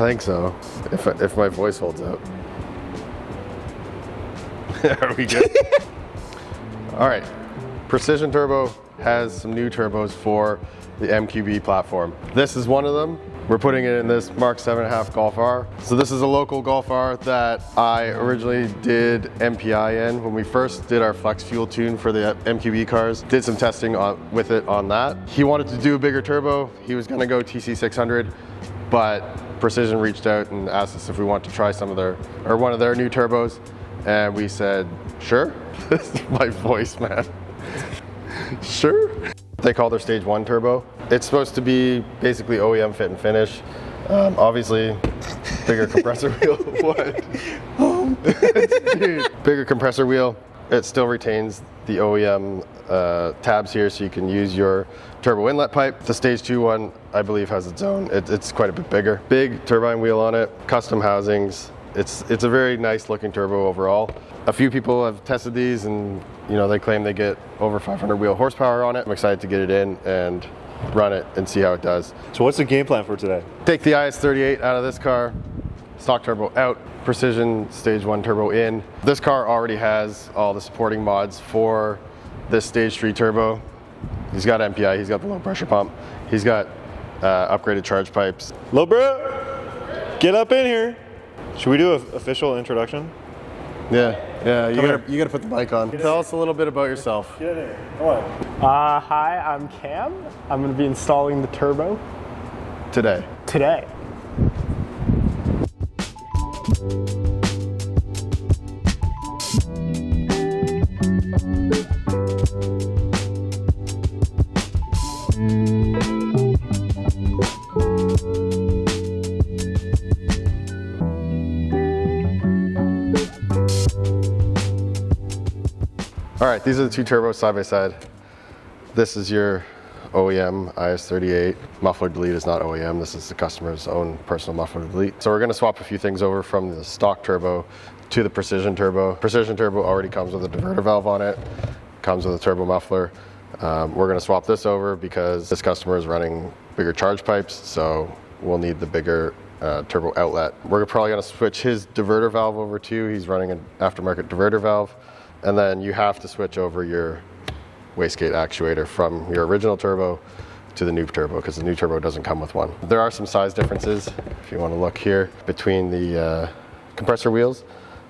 think so, if my voice holds out. Are we good? All right, Precision Turbo has some new turbos for the MQB platform. This is one of them. We're putting it in this MK7.5 Golf R. So this is a local Golf R that I originally did MPI in when we first did our flex fuel tune for the MQB cars. Did some testing with it on that. He wanted to do a bigger turbo. He was gonna go TC600, but Precision reached out and asked us if we want to try one of their new turbos. And we said, sure. This is my voice, man. Sure. They call their Stage 1 turbo. It's supposed to be basically OEM fit and finish. Obviously, bigger compressor wheel. What? Dude, bigger compressor wheel. It still retains the OEM tabs here, so you can use your turbo inlet pipe. The Stage 2 one, I believe, has its own. It's quite a bit bigger. Big turbine wheel on it, custom housings. It's a very nice looking turbo overall. A few people have tested these and they claim they get over 500 wheel horsepower on it. I'm excited to get it in and run it and see how it does. So what's the game plan for today? Take the IS38 out of this car, stock turbo out, Precision Stage 1 turbo in. This car already has all the supporting mods for this Stage 3 turbo. He's got MPI, he's got the low pressure pump, he's got upgraded charge pipes. Lil bro, get up in here. Should we do an official introduction? Yeah, you gotta put the mic on. Tell us a little bit about yourself. Get in here, come on. Hi, I'm Cam. I'm gonna be installing the turbo. Today. All right, these are the two turbos side by side. This is your OEM IS38. Muffler delete is not OEM. This is the customer's own personal muffler delete. So we're gonna swap a few things over from the stock turbo to the Precision Turbo. Precision Turbo already comes with a diverter valve on it, comes with a turbo muffler. We're gonna swap this over because this customer is running bigger charge pipes, so we'll need the bigger turbo outlet. We're probably gonna switch his diverter valve over too. He's running an aftermarket diverter valve. And then you have to switch over your wastegate actuator from your original turbo to the new turbo because the new turbo doesn't come with one. There are some size differences, if you want to look here, between the compressor wheels.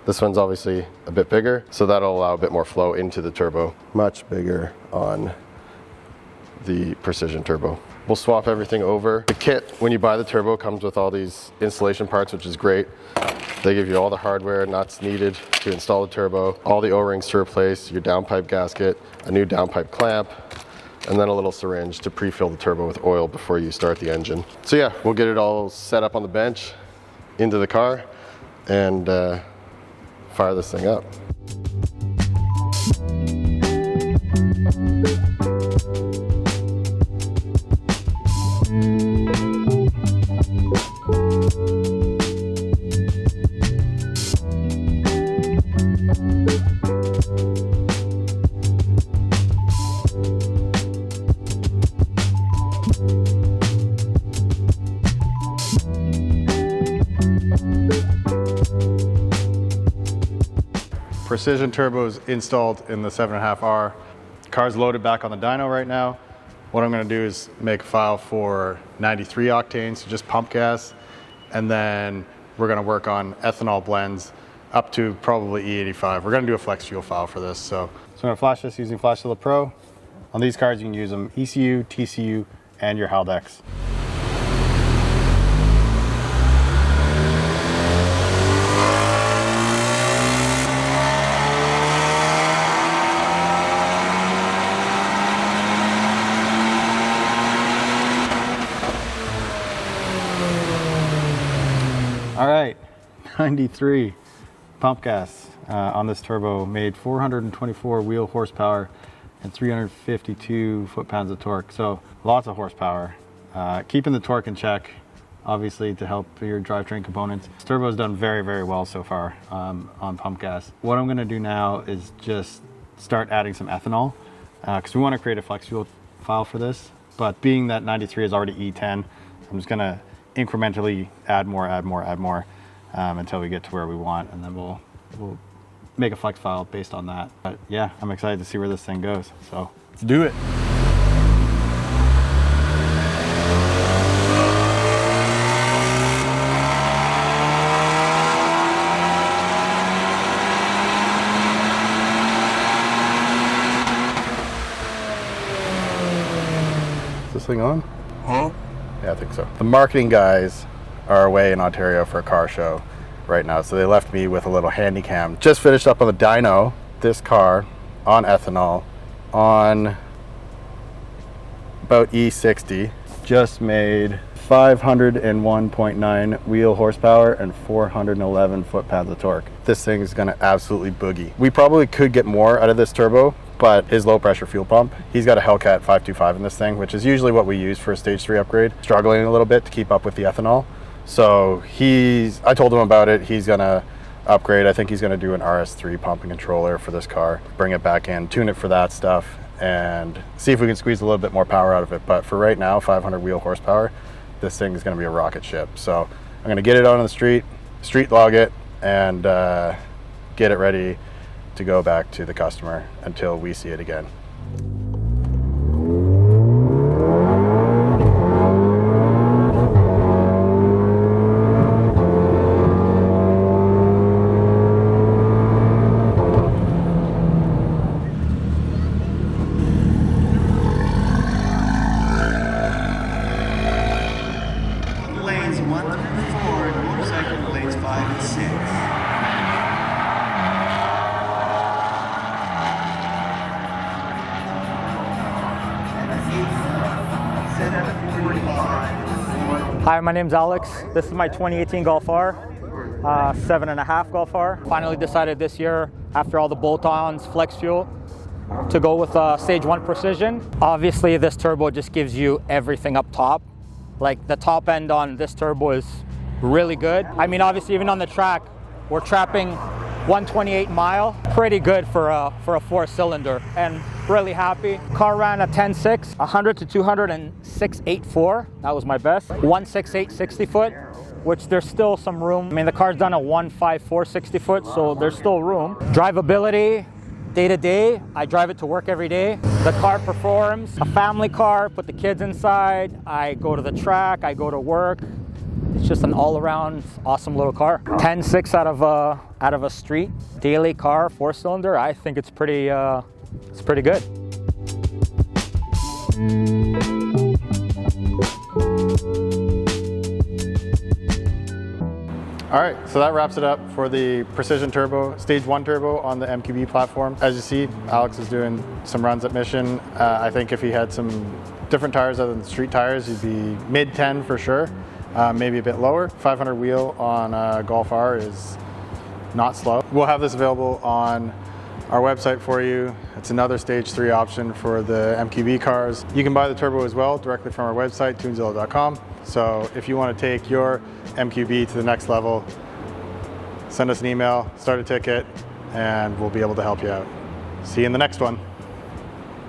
This one's obviously a bit bigger, so that'll allow a bit more flow into the turbo. Much bigger on the Precision Turbo. We'll swap everything over. The kit, when you buy the turbo, comes with all these installation parts, which is great. They give you all the hardware, nuts needed to install the turbo, all the O-rings to replace, your downpipe gasket, a new downpipe clamp, and then a little syringe to pre-fill the turbo with oil before you start the engine. So yeah, we'll get it all set up on the bench, into the car, and fire this thing up. Precision turbos installed in the 7.5R. Car's loaded back on the dyno right now. What I'm gonna do is make a file for 93 octane, so just pump gas, and then we're gonna work on ethanol blends up to probably E85. We're gonna do a flex fuel file for this. So I'm gonna flash this using FlashZilla Pro. On these cards, you can use them ECU, TCU, and your Haldex. All right, 93 pump gas on this turbo made 424 wheel horsepower and 352 foot-pounds of torque. So lots of horsepower. Keeping the torque in check, obviously, to help your drivetrain components. This turbo's done very, very well so far on pump gas. What I'm gonna do now is just start adding some ethanol because we wanna create a flex fuel file for this. But being that 93 is already E10, I'm just gonna incrementally add more until we get to where we want, and then we'll make a flex file based on that. But yeah, I'm excited to see where this thing goes. So let's do it. This thing on? Huh? Yeah, I think so. The marketing guys are away in Ontario for a car show right now, so they left me with a little handy cam. Just finished up on the dyno, this car on ethanol on about E60. Just made 501.9 wheel horsepower and 411 foot-pounds of torque. This thing is gonna absolutely boogie. We probably could get more out of this turbo, but his low pressure fuel pump, he's got a Hellcat 525 in this thing, which is usually what we use for a stage 3 upgrade. Struggling a little bit to keep up with the ethanol. So I told him about it. He's gonna upgrade. I think he's gonna do an RS3 pump and controller for this car, bring it back in, tune it for that stuff, and see if we can squeeze a little bit more power out of it. But for right now, 500 wheel horsepower, this thing is gonna be a rocket ship. So I'm gonna get it out on the street log it, and get it ready to go back to the customer until we see it again. Lanes 1 through 4, motorcycle lanes 5 and 6. Hi, my name's Alex. This is my 2018 Golf R, 7.5 Golf R. Finally decided this year, after all the bolt-ons, flex fuel, to go with Stage 1 Precision. Obviously, this turbo just gives you everything up top. Like, the top end on this turbo is really good. I mean, obviously, even on the track, we're trapping 128 mile. Pretty good for a 4-cylinder, and really happy. Car ran a 10.6, 100 to 206.84. That was my best. 168 60 foot, which there's still some room. I mean, the car's done a 154 60 foot, so there's still room. Drivability, day to day, I drive it to work every day. The car performs. A family car, put the kids inside. I go to the track, I go to work. It's just an all-around awesome little car. 10.6 out of a street daily car, 4-cylinder. I think it's pretty good. All right, so that wraps it up for the Precision Turbo, Stage 1 Turbo on the MQB platform. As you see, Alex is doing some runs at Mission. I think if he had some different tires other than street tires, he'd be mid-10 for sure, maybe a bit lower. 500 wheel on Golf R is not slow. We'll have this available on our website for you. It's another Stage 3 option for the MQB cars. You can buy the turbo as well directly from our website, TuneZilla.com. So if you want to take your MQB to the next level, send us an email, start a ticket, and we'll be able to help you out. See you in the next one.